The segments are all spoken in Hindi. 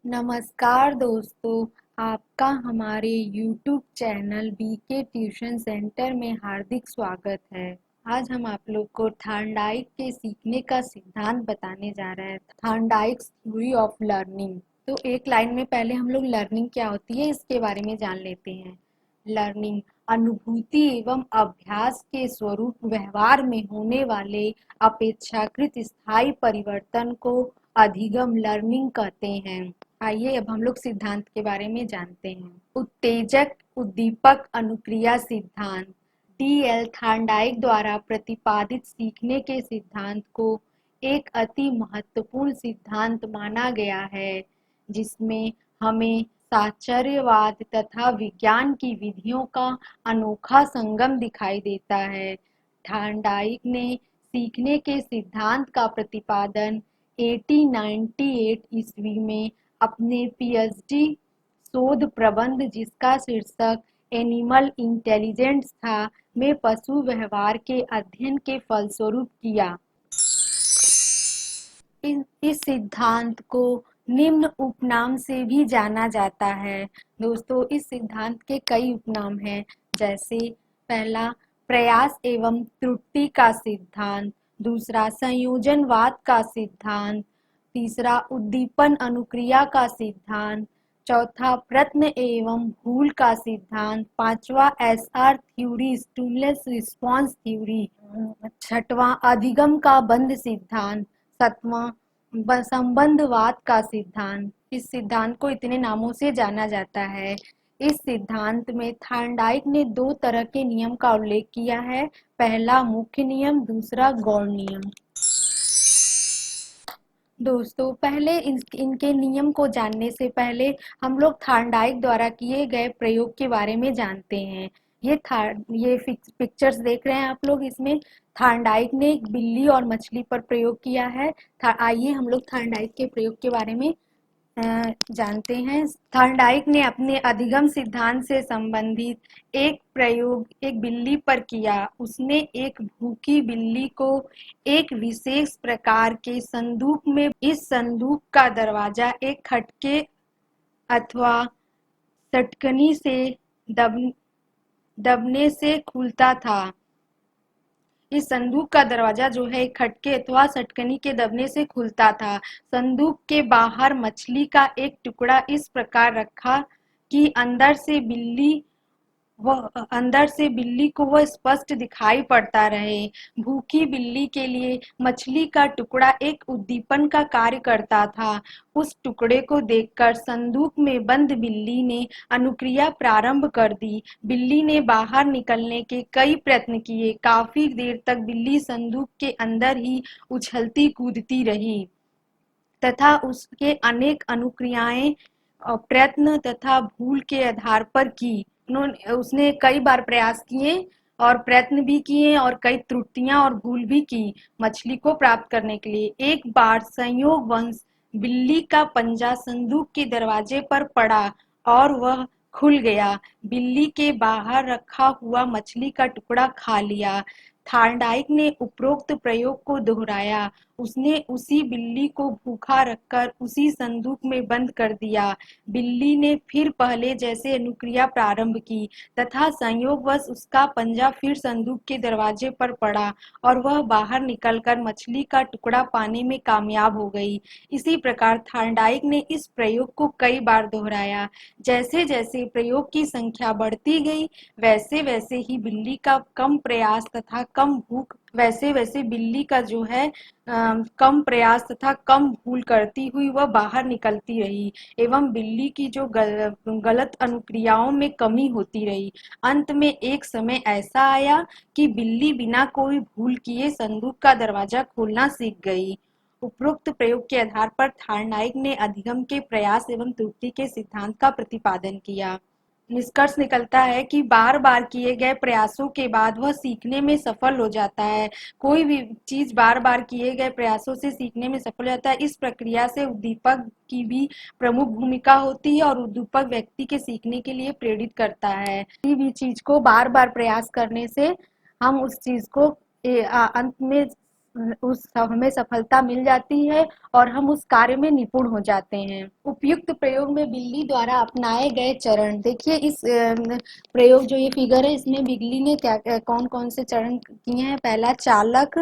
नमस्कार दोस्तों, आपका हमारे YouTube channel BK tuition centre में हार्दिक स्वागत है। आज हम आप लोग को थॉर्नडाइक के सीखने का सिद्धांत बताने जा रहे हैं। थॉर्नडाइक्स थ्योरी ऑफ लर्निंग। तो एक लाइन में पहले हम लोग लर्निंग क्या होती है इसके बारे में जान लेते हैं। लर्निंग अनुभूति एवं अभ्यास के स्वरूप व्यवहार में होने वाले अपेक्षाकृत स्थायी परिवर्तन को अधिगम लर्निंग कहते हैं। आइए अब हम लोग सिद्धांत के बारे में जानते हैं। उत्तेजक उद्दीपक अनुक्रिया सिद्धांत डी.एल. थॉर्नडाइक द्वारा प्रतिपादित सीखने के सिद्धांत को एक अति महत्वपूर्ण सिद्धांत माना गया है, जिसमें हमें साहचर्यवाद तथा विज्ञान की विधियों का अनोखा संगम दिखाई देता है। थॉर्नडाइक ने सीखने के सिद्धांत का प्रतिपादन 1898 ईस्वी में अपने पीएचडी शोध प्रबंध, जिसका शीर्षक एनिमल इंटेलिजेंस था, में पशु व्यवहार के अध्ययन के फलस्वरूप किया। इस सिद्धांत को निम्न उपनाम से भी जाना जाता है। दोस्तों, इस सिद्धांत के कई उपनाम हैं, जैसे पहला प्रयास एवं त्रुटि का सिद्धांत, दूसरा संयोजनवाद का सिद्धांत, तीसरा उद्दीपन अनुक्रिया का सिद्धांत, चौथा प्रश्न एवं भूल का सिद्धांत, पांचवा SR theory stimulus response theory, छठवां अधिगम का बंध सिद्धांत, सातवां संबंधवाद का सिद्धांत। इस सिद्धांत को इतने नामों से जाना जाता है। इस सिद्धांत में थॉर्नडाइक ने दो तरह के नियम का उल्लेख किया है। पहला मुख्य नियम, दूसरा गौण नियम। दोस्तों, पहले इनके नियम को जानने से पहले हम लोग थॉर्नडाइक द्वारा किए गए प्रयोग के बारे में जानते हैं। ये पिक्चर्स देख रहे हैं आप लोग, इसमें थॉर्नडाइक ने एक बिल्ली और मछली पर प्रयोग किया है। आइए हम लोग थॉर्नडाइक के प्रयोग के बारे में जानते हैं। थॉर्नडाइक ने अपने अधिगम सिद्धांत से संबंधित एक प्रयोग एक बिल्ली पर किया। उसने एक भूखी बिल्ली को एक विशेष प्रकार के संदूक में, इस संदूक का दरवाजा एक खटके अथवा सटकनी से दबने से खुलता था। इस संदूक का दरवाजा जो है एक खटके अथवा सटकनी के दबने से खुलता था। संदूक के बाहर मछली का एक टुकड़ा इस प्रकार रखा कि अंदर से बिल्ली को वह स्पष्ट दिखाई पड़ता रहे। भूखी बिल्ली के लिए मछली का टुकड़ा एक उद्दीपन का कार्य करता था। उस टुकड़े को देखकर संदूक में बंद बिल्ली ने अनुक्रिया प्रारंभ कर दी। बिल्ली ने बाहर निकलने के कई प्रयत्न किए। काफी देर तक बिल्ली संदूक के अंदर ही उछलती कूदती रही तथा उसके अनेक अनुक्रियाएं प्रयत्न तथा भूल के आधार पर की। उसने कई बार प्रयास किए और प्रयत्न भी किए और कई त्रुटियां और भूल भी की मछली को प्राप्त करने के लिए। एक बार संयोगवश बिल्ली का पंजा संदूक के दरवाजे पर पड़ा और वह खुल गया। बिल्ली के बाहर रखा हुआ मछली का टुकड़ा खा लिया। थॉर्नडाइक ने उपरोक्त प्रयोग को दोहराया। उसने उसी बिल्ली को भूखा रखकर उसी संदूक में बंद कर दिया। बिल्ली ने फिर पहले जैसे अनुक्रिया प्रारंभ की तथा संयोगवश उसका पंजा फिर संदूक के दरवाजे पर पड़ा और वह बाहर निकलकर मछली का टुकड़ा पाने में कामयाब हो गई। इसी प्रकार थॉर्नडाइक ने इस प्रयोग को कई बार दोहराया। जैसे जैसे प्रयोग की संख्या बढ़ती गई, वैसे वैसे ही बिल्ली का कम प्रयास तथा कम भूख वैसे वैसे बिल्ली का जो है कम प्रयास तथा कम भूल करती हुई वह बाहर निकलती रही एवं बिल्ली की जो गलत अनुक्रियाओं में कमी होती रही। अंत में एक समय ऐसा आया कि बिल्ली बिना कोई भूल किए संदूक का दरवाजा खोलना सीख गई। उपरोक्त प्रयोग के आधार पर थॉर्नडाइक ने अधिगम के प्रयास एवं त्रुटि के सिद्धांत का प्रतिपादन किया। निष्कर्ष निकलता है कि बार बार किए गए प्रयासों के बाद वह सीखने में सफल हो जाता है। कोई भी चीज बार बार किए गए प्रयासों से सीखने में सफल हो जाता है। इस प्रक्रिया से उद्दीपक की भी प्रमुख भूमिका होती है और उद्दीपक व्यक्ति के सीखने के लिए प्रेरित करता है। किसी भी चीज को बार बार प्रयास करने से हम उस चीज को अंत में हमें सफलता मिल जाती है और हम उस कार्य में निपुण हो जाते हैं। उपयुक्त प्रयोग में बिल्ली द्वारा अपनाए गए चरण, देखिए इस प्रयोग जो ये फिगर है इसमें बिल्ली ने क्या कौन कौन से चरण किए हैं। पहला चालक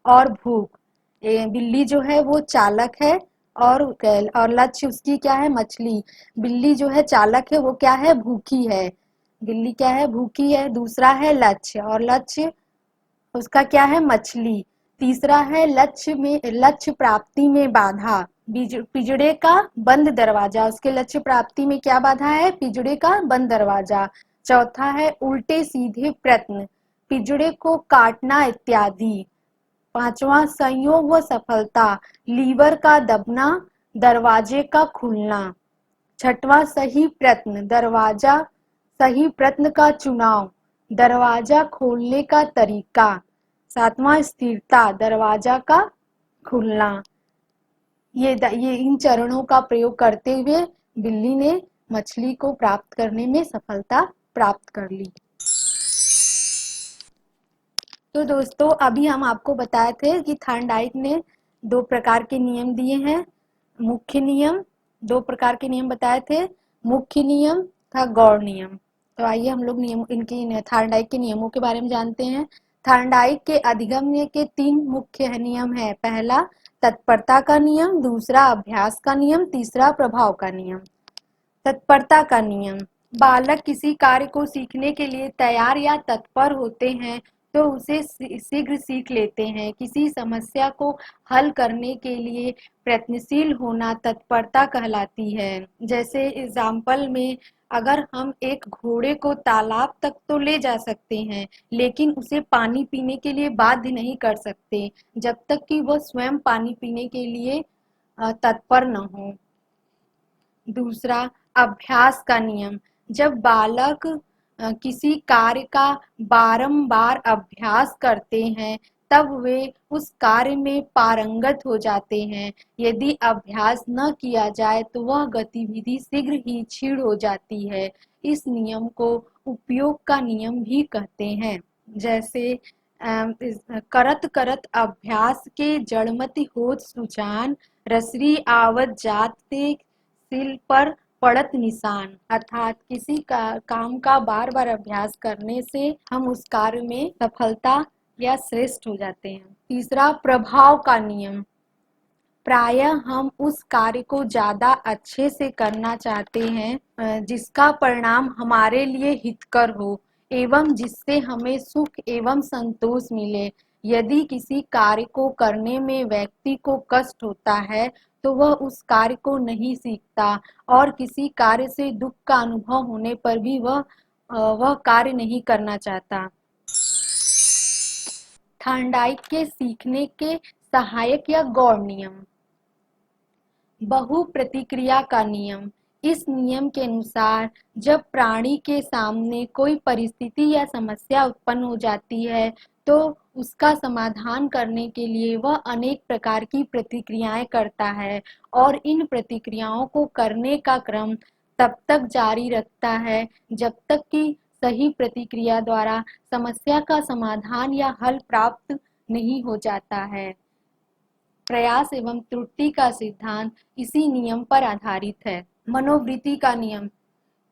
और भूख। बिल्ली जो है वो चालक है और लक्ष्य उसकी क्या है, मछली। बिल्ली जो है चालक है, वो क्या है, भूखी है। बिल्ली क्या है, भूखी है। दूसरा है लक्ष्य, और लक्ष्य उसका क्या है, मछली। तीसरा है लक्ष्य प्राप्ति में बाधा। पिंजड़े का बंद दरवाजा, उसके लक्ष्य प्राप्ति में क्या बाधा है, पिंजड़े का बंद दरवाजा। चौथा है उल्टे सीधे प्रयत्न, पिंजड़े को काटना इत्यादि। पांचवा संयोग व सफलता, लीवर का दबना, दरवाजे का खुलना। छठवां सही प्रयत्न, सही प्रयत्न का चुनाव, दरवाजा खोलने का तरीका। सातवां स्थिरता, दरवाजा का खुलना। ये इन चरणों का प्रयोग करते हुए बिल्ली ने मछली को प्राप्त करने में सफलता प्राप्त कर ली। तो दोस्तों अभी हम आपको बताए थे कि थॉर्नडाइक ने दो प्रकार के नियम दिए हैं। मुख्य नियम, दो प्रकार के नियम बताए थे, मुख्य नियम था गौड़ नियम। तो आइए हम लोग नियम इनके थॉर्नडाइक के नियमों के बारे में जानते हैं। थॉर्नडाइक के अधिगम्य के 3 मुख्य नियम है। पहला तत्परता का नियम, दूसरा अभ्यास का नियम, तीसरा प्रभाव का नियम। तत्परता का नियम, बालक किसी कार्य को सीखने के लिए तैयार या तत्पर होते हैं तो उसे शीघ्र सीख लेते हैं। किसी समस्या को हल करने के लिए प्रयत्नशील होना तत्परता कहलाती है। जैसे एग्जाम्पल में अगर हम एक घोड़े को तालाब तक तो ले जा सकते हैं, लेकिन उसे पानी पीने के लिए बाध्य नहीं कर सकते जब तक कि वह स्वयं पानी पीने के लिए तत्पर न हो। दूसरा अभ्यास का नियम, जब बालक किसी कार्य का बारंबार अभ्यास करते हैं तब वे उस कार्य में पारंगत हो जाते हैं। यदि अभ्यास न किया जाए तो वह गतिविधि शीघ्र ही क्षीण हो जाती है। इस नियम को उपयोग का नियम भी कहते हैं। जैसे करत करत अभ्यास के जड़मति होत सुजान, रसरी आवत जात ते सिल पर पड़त निशान। अर्थात किसी का काम का बार बार अभ्यास करने से हम उस कार्य में सफलता या श्रेष्ठ हो जाते हैं। तीसरा प्रभाव का नियम, प्रायः हम उस कार्य को ज्यादा अच्छे से करना चाहते हैं जिसका परिणाम हमारे लिए हितकर हो एवं जिससे हमें सुख एवं संतोष मिले। यदि किसी कार्य को करने में व्यक्ति को कष्ट होता है तो वह उस कार्य को नहीं सीखता और किसी कार्य से दुख का अनुभव होने पर भी वह कार्य नहीं करना चाहता। थॉर्नडाइक के सीखने के सहायक या गौड़ नियम। बहु प्रतिक्रिया का नियम, इस नियम के अनुसार जब प्राणी के सामने कोई परिस्थिति या समस्या उत्पन्न हो जाती है तो उसका समाधान करने के लिए वह अनेक प्रकार की प्रतिक्रियाएं करता है और इन प्रतिक्रियाओं को करने का क्रम तब तक जारी रखता है जब तक कि सही प्रतिक्रिया द्वारा समस्या का समाधान या हल प्राप्त नहीं हो जाता है। प्रयास एवं त्रुटि का सिद्धांत इसी नियम पर आधारित है। मनोवृत्ति का नियम,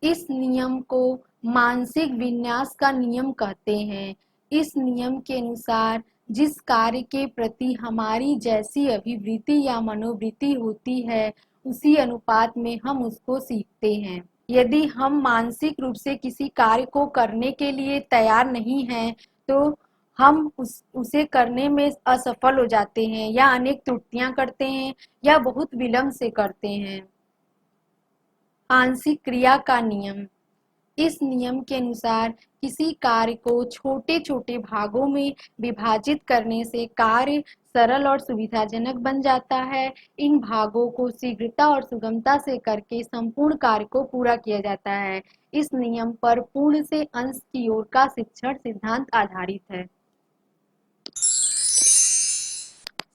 इस नियम को मानसिक विन्यास का नियम कहते हैं। इस नियम के अनुसार जिस कार्य के प्रति हमारी जैसी अभिवृत्ति या मनोवृत्ति होती है उसी अनुपात में हम उसको सीखते हैं। यदि हम मानसिक रूप से किसी कार्य को करने के लिए तैयार नहीं हैं तो हम उसे करने में असफल हो जाते हैं या अनेक त्रुटियां करते हैं या बहुत विलंब से करते हैं। आंशिक क्रिया का नियम, इस नियम के अनुसार किसी कार्य को छोटे छोटे भागों में विभाजित करने से कार्य सरल और सुविधाजनक बन जाता है। इन भागों को शीघ्रता और सुगमता से करके संपूर्ण कार्य को पूरा किया जाता है। इस नियम पर पूर्ण से अंश की ओर का शिक्षण सिद्धांत आधारित है।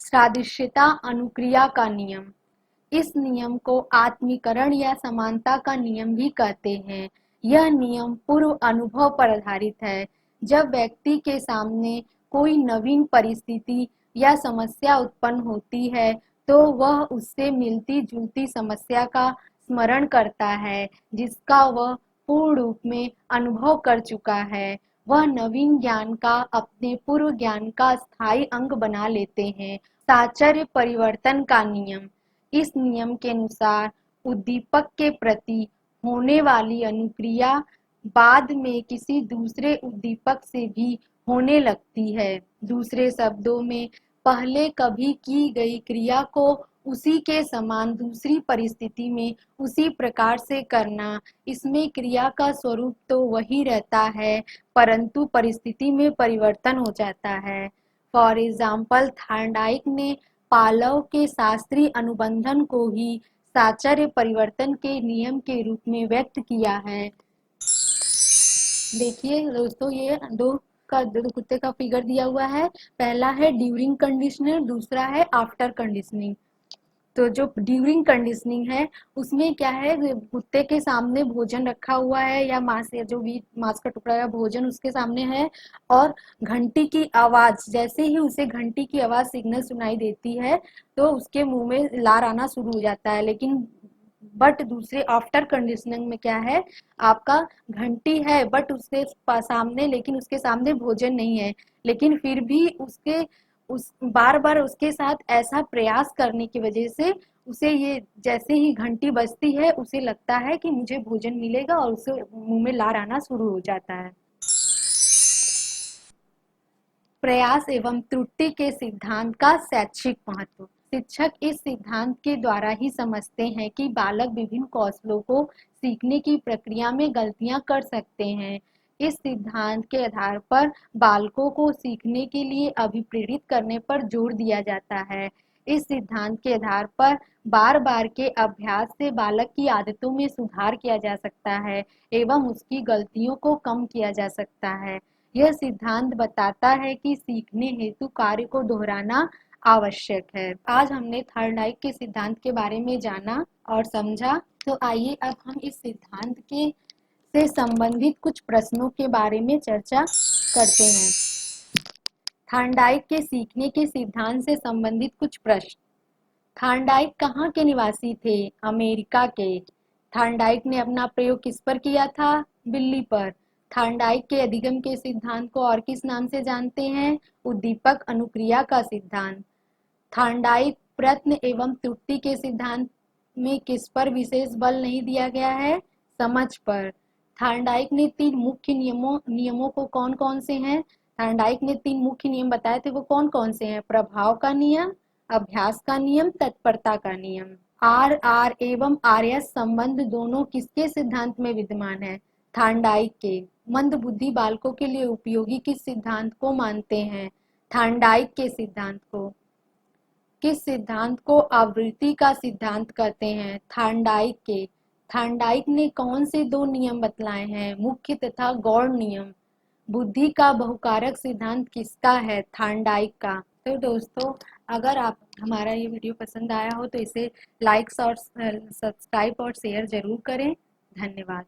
सादृश्यता अनुक्रिया का नियम, इस नियम को आत्मीकरण या समानता का नियम भी कहते हैं। यह नियम पूर्व अनुभव पर आधारित है। जब व्यक्ति के सामने कोई नवीन परिस्थिति या समस्या उत्पन्न होती है तो वह उससे मिलती जुलती समस्या का स्मरण करता है जिसका वह पूर्ण रूप में अनुभव कर चुका है। वह नवीन ज्ञान का अपने पूर्व ज्ञान का स्थायी अंग बना लेते हैं। साहचर्य परिवर्तन का नियम। इस नियम के अनुसार उद्दीपक के प्रति होने वाली अनुक्रिया बाद में किसी दूसरे उद्दीपक से भी होने लगती है। दूसरे शब्दों में, पहले कभी की गई क्रिया को उसी के समान दूसरी परिस्थिति में उसी प्रकार से करना, इसमें क्रिया का स्वरूप तो वही रहता है परंतु परिस्थिति में परिवर्तन हो जाता है। फॉर एग्जाम्पल, थार्नडाइक ने पावलोव के शास्त्रीय अनुबंधन को ही साहचर्य परिवर्तन के नियम के रूप में व्यक्त किया है। देखिए दोस्तों, ये दो कुत्ते का फिगर दिया हुआ है। पहला है ड्यूरिंग कंडीशनिंग, दूसरा है आफ्टर कंडीशनिंग। तो जो ड्यूरिंग कंडीशनिंग है उसमें क्या है, कुत्ते के सामने भोजन रखा हुआ है या मांस, या जो भी मांस का टुकड़ा या भोजन उसके सामने है, और घंटी की आवाज, जैसे ही उसे घंटी की आवाज सिग्नल सुनाई देती है तो उसके मुंह में लार आना शुरू हो जाता है। लेकिन बट दूसरे आफ्टर कंडीशनिंग में क्या है, आपका घंटी है बट उसके सामने, लेकिन उसके सामने भोजन नहीं है, लेकिन फिर भी उसके उस बार बार उसके साथ ऐसा प्रयास करने की वजह से उसे ये, जैसे ही घंटी बजती है उसे लगता है कि मुझे भोजन मिलेगा और उसे मुंह में लार आना शुरू हो जाता है। प्रयास एवं त्रुटि के सिद्धांत का शैक्षिक महत्व। शिक्षक इस सिद्धांत के द्वारा ही समझते हैं कि बालक विभिन्न कौशलों को सीखने की प्रक्रिया में गलतियां कर सकते हैं। इस सिद्धांत के आधार पर बालकों को सीखने के लिए अभिप्रेरित करने पर जोर दिया जाता है। इस सिद्धांत के आधार पर बार बार के अभ्यास से बालक की आदतों में सुधार किया जा सकता है एवं उसकी गलतियों को कम किया जा सकता है। यह सिद्धांत बताता है कि सीखने हेतु कार्य को दोहराना आवश्यक है। आज हमने थॉर्नडाइक के सिद्धांत के बारे में जाना और समझा। तो आइए अब हम इस सिद्धांत के से संबंधित कुछ प्रश्नों के बारे में चर्चा करते हैं। थॉर्नडाइक के सीखने के सिद्धांत से संबंधित कुछ प्रश्न। थॉर्नडाइक कहाँ के निवासी थे? अमेरिका के। थॉर्नडाइक ने अपना प्रयोग किस पर किया था? बिल्ली पर। थॉर्नडाइक के अधिगम के सिद्धांत को और किस नाम से जानते हैं? उद्दीपक अनुक्रिया का सिद्धांत। थॉर्नडाइक प्रयत्न एवं त्रुटि के सिद्धांत में किस पर विशेष बल नहीं दिया गया है? समझ पर। थॉर्नडाइक ने 3 मुख्य नियमों को कौन कौन से हैं? थॉर्नडाइक ने 3 मुख्य नियम बताए थे, वो कौन कौन से हैं? प्रभाव का नियम, अभ्यास का नियम, तत्परता का नियम। आर आर एवं आर एस संबंध दोनों किसके सिद्धांत में विद्यमान है? थॉर्नडाइक के। मंद बुद्धि बालकों के लिए उपयोगी किस सिद्धांत को मानते हैं? थॉर्नडाइक के सिद्धांत को। किस सिद्धांत को आवृत्ति का सिद्धांत कहते हैं? थॉर्नडाइक के। थॉर्नडाइक ने कौन से 2 नियम बतलाए हैं? मुख्य तथा गौण नियम। बुद्धि का बहुकारक सिद्धांत किसका है? थॉर्नडाइक का। तो दोस्तों, अगर आप हमारा ये वीडियो पसंद आया हो तो इसे लाइक और सब्सक्राइब और शेयर जरूर करें। धन्यवाद।